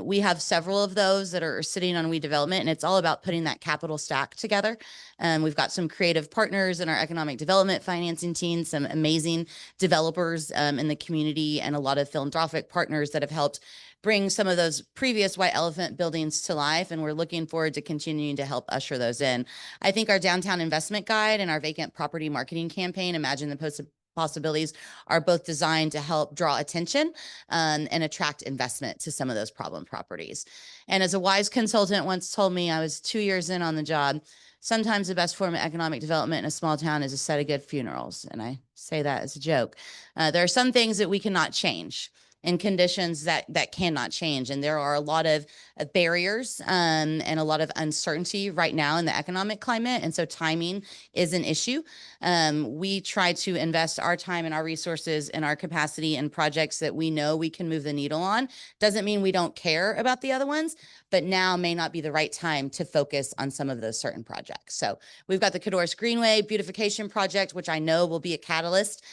we have several of those that are sitting on redevelopment, and it's all about putting that capital stack together. We've got some creative partners in our economic development financing team, some amazing developers in the community, and a lot of philanthropic partners that have helped bring some of those previous white elephant buildings to life. And we're looking forward to continuing to help usher those in. I think our downtown investment guide and our vacant property marketing campaign, Imagine the Possibilities, are both designed to help draw attention and attract investment to some of those problem properties. And as a wise consultant once told me, I was 2 years in on the job, sometimes the best form of economic development in a small town is a set of good funerals. And I say that as a joke. There are some things that we cannot change. in conditions that cannot change. And there are a lot of barriers and a lot of uncertainty right now in the economic climate. And so timing is an issue. We try to invest our time and our resources and our capacity in projects that we know we can move the needle on. Doesn't mean we don't care about the other ones, but now may not be the right time to focus on some of those certain projects. So we've got the Cadorus Greenway beautification project, which I know will be a catalyst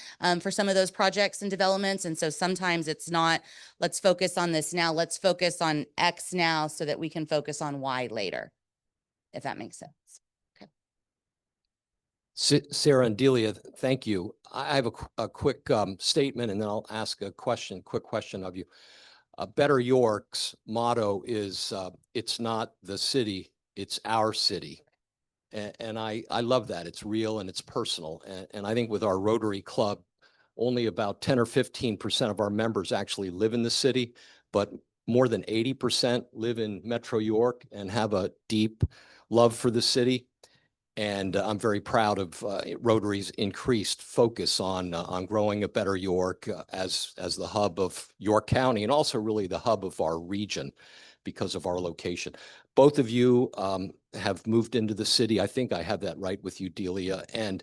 for some of those projects and developments. And so sometimes it's not, let's focus on this now, let's focus on X now so that we can focus on Y later, if that makes sense. Sarah and Delia, thank you. I have a quick statement, and then I'll ask a quick question of you. Better York's motto is, it's not the city, it's our city. And I love that. It's real and it's personal. And I think with our Rotary Club, only about 10 or 15% of our members actually live in the city, but more than 80% live in Metro York and have a deep love for the city. And I'm very proud of Rotary's increased focus on growing a better York as the hub of York County, and also really the hub of our region because of our location. Both of you have moved into the city. I think I have that right with you, Delia, and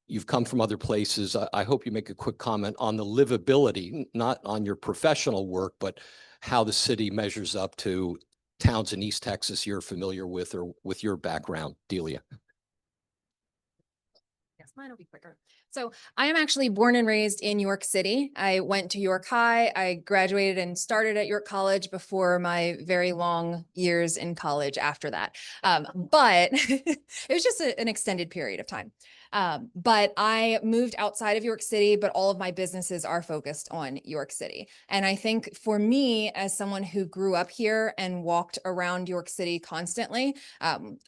you've come from other places. I hope you make a quick comment on the livability, not on your professional work, but how the city measures up to towns in East Texas you're familiar with or with your background, Delia. Mine will be quicker. So I am actually born and raised in York City. I went to York High. I graduated and started at York College before my very long years in college after that. But it was just an extended period of time. But I moved outside of York City, but all of my businesses are focused on York City. And I think for me, as someone who grew up here and walked around York City constantly,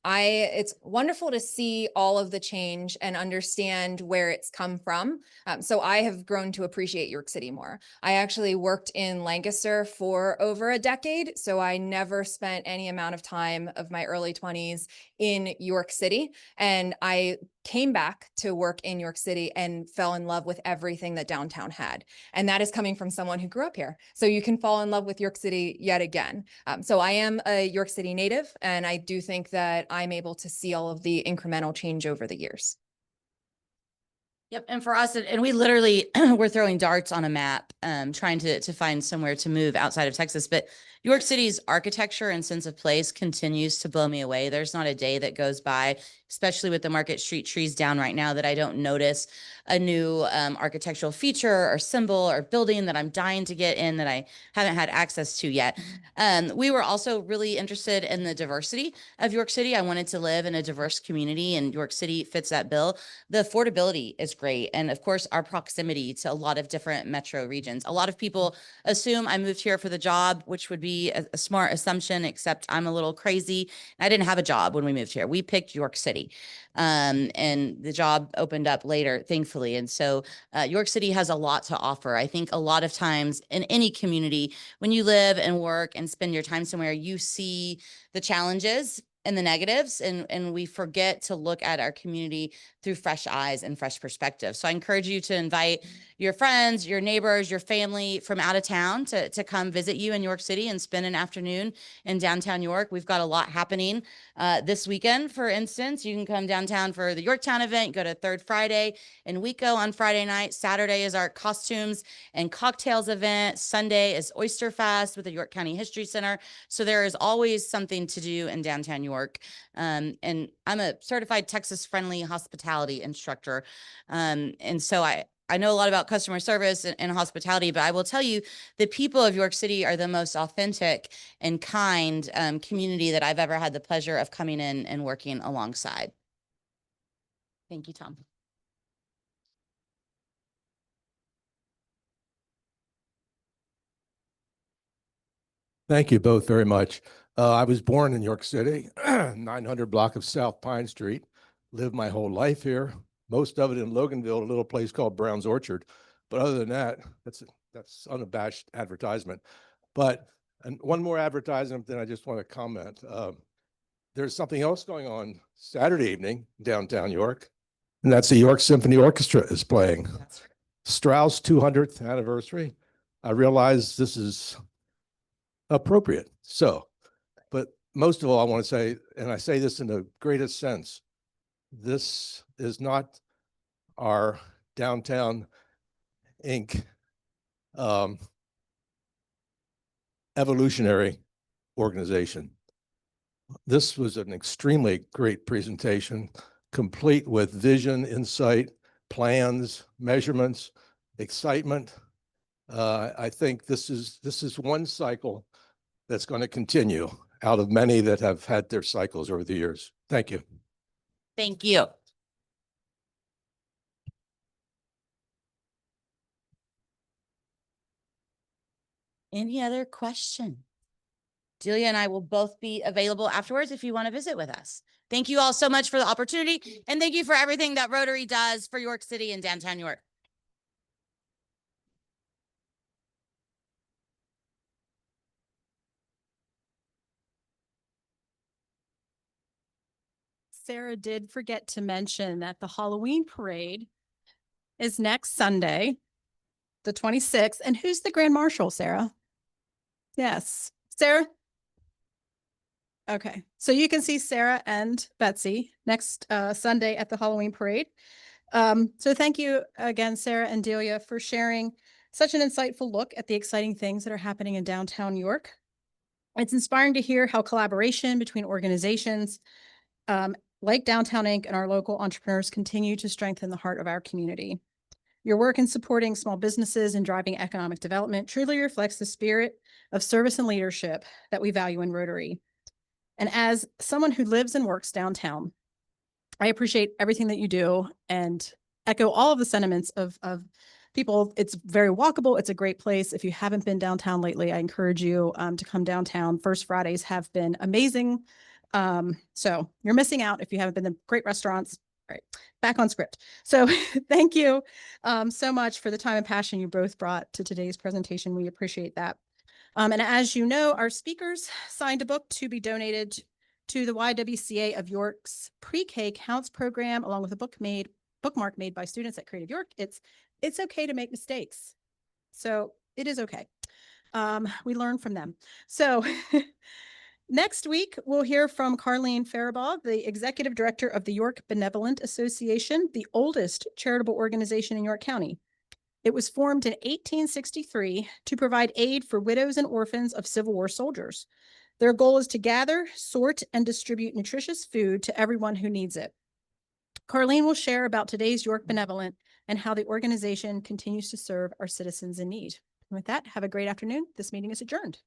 it's wonderful to see all of the change and understand where it's come from. So I have grown to appreciate York City more. I actually worked in Lancaster for over a decade, so I never spent any amount of time of my early 20s in York City. And I came back to work in York City and fell in love with everything that downtown had. And that is coming from someone who grew up here. So you can fall in love with York City yet again. So I am a York City native, and I do think that I'm able to see all of the incremental change over the years. Yep. And for us, and we literally, we're throwing darts on a map, trying to find somewhere to move outside of Texas. But York City's architecture and sense of place continues to blow me away. There's not a day that goes by, especially with the Market Street trees down right now, that I don't notice a new architectural feature or symbol or building that I'm dying to get in that I haven't had access to yet. We were also really interested in the diversity of York City. I wanted to live in a diverse community, and York City fits that bill. The affordability is great. And of course, our proximity to a lot of different metro regions. A lot of people assume I moved here for the job, which would be a smart assumption, except I'm a little crazy. I didn't have a job when we moved here. We picked York City. And the job opened up later, thankfully. And so York City has a lot to offer. I think a lot of times in any community, when you live and work and spend your time somewhere, you see the challenges and the negatives, and we forget to look at our community through fresh eyes and fresh perspective. So I encourage you to invite your friends, your neighbors, your family from out of town to come visit you in York City and spend an afternoon in downtown York. We've got a lot happening this weekend. For instance, you can come downtown for the Yorktown event, go to Third Friday in Waco on Friday night. Saturday is our costumes and cocktails event. Sunday is Oyster Fest with the York County History Center. So there is always something to do in downtown York. And I'm a certified Texas friendly hospitality instructor. And so I know a lot about customer service and hospitality, but I will tell you the people of York City are the most authentic and kind community that I've ever had the pleasure of coming in and working alongside. Thank you, Tom. Thank you both very much. I was born in York City, 900 block of South Pine Street, lived my whole life here, most of it in Loganville, a little place called Brown's Orchard. But other than that, that's unabashed advertisement. But and one more advertisement, then I just want to comment. There's something else going on Saturday evening downtown York, and that's the York Symphony Orchestra is playing. Strauss 200th anniversary. I realize this is appropriate. So, but most of all, I want to say, and I say this in the greatest sense, this is not our Downtown Inc. Evolutionary organization. This was an extremely great presentation, complete with vision, insight, plans, measurements, excitement. I think this is one cycle that's going to continue out of many that have had their cycles over the years. Thank you. Thank you. Any other question? Delia and I will both be available afterwards if you want to visit with us. Thank you all so much for the opportunity, and thank you for everything that Rotary does for York City and downtown York. Sarah did forget to mention that the Halloween parade is next Sunday, the 26th. And who's the Grand Marshal, Sarah? Yes. Sarah? Okay. So you can see Sarah and Betsy next Sunday at the Halloween parade. So thank you again, Sarah and Delia, for sharing such an insightful look at the exciting things that are happening in downtown York. It's inspiring to hear how collaboration between organizations like Downtown Inc. and our local entrepreneurs continue to strengthen the heart of our community. Your work in supporting small businesses and driving economic development truly reflects the spirit of service and leadership that we value in Rotary. And as someone who lives and works downtown, I appreciate everything that you do and echo all of the sentiments of people. It's very walkable. It's a great place. If you haven't been downtown lately, I encourage you to come downtown. First Fridays have been amazing. So you're missing out if you haven't been to great restaurants. All right, back on script. So thank you so much for the time and passion you both brought to today's presentation. We appreciate that. And as you know, our speakers signed a book to be donated to the YWCA of York's Pre-K Counts program, along with a bookmark made by students at Creative York. It's okay to make mistakes. So it is okay. We learn from them. So next week, we'll hear from Carlene Faribaugh, the Executive Director of the York Benevolent Association, the oldest charitable organization in York County. It was formed in 1863 to provide aid for widows and orphans of Civil War soldiers. Their goal is to gather, sort, and distribute nutritious food to everyone who needs it. Carlene will share about today's York Benevolent and how the organization continues to serve our citizens in need. And with that, have a great afternoon. This meeting is adjourned.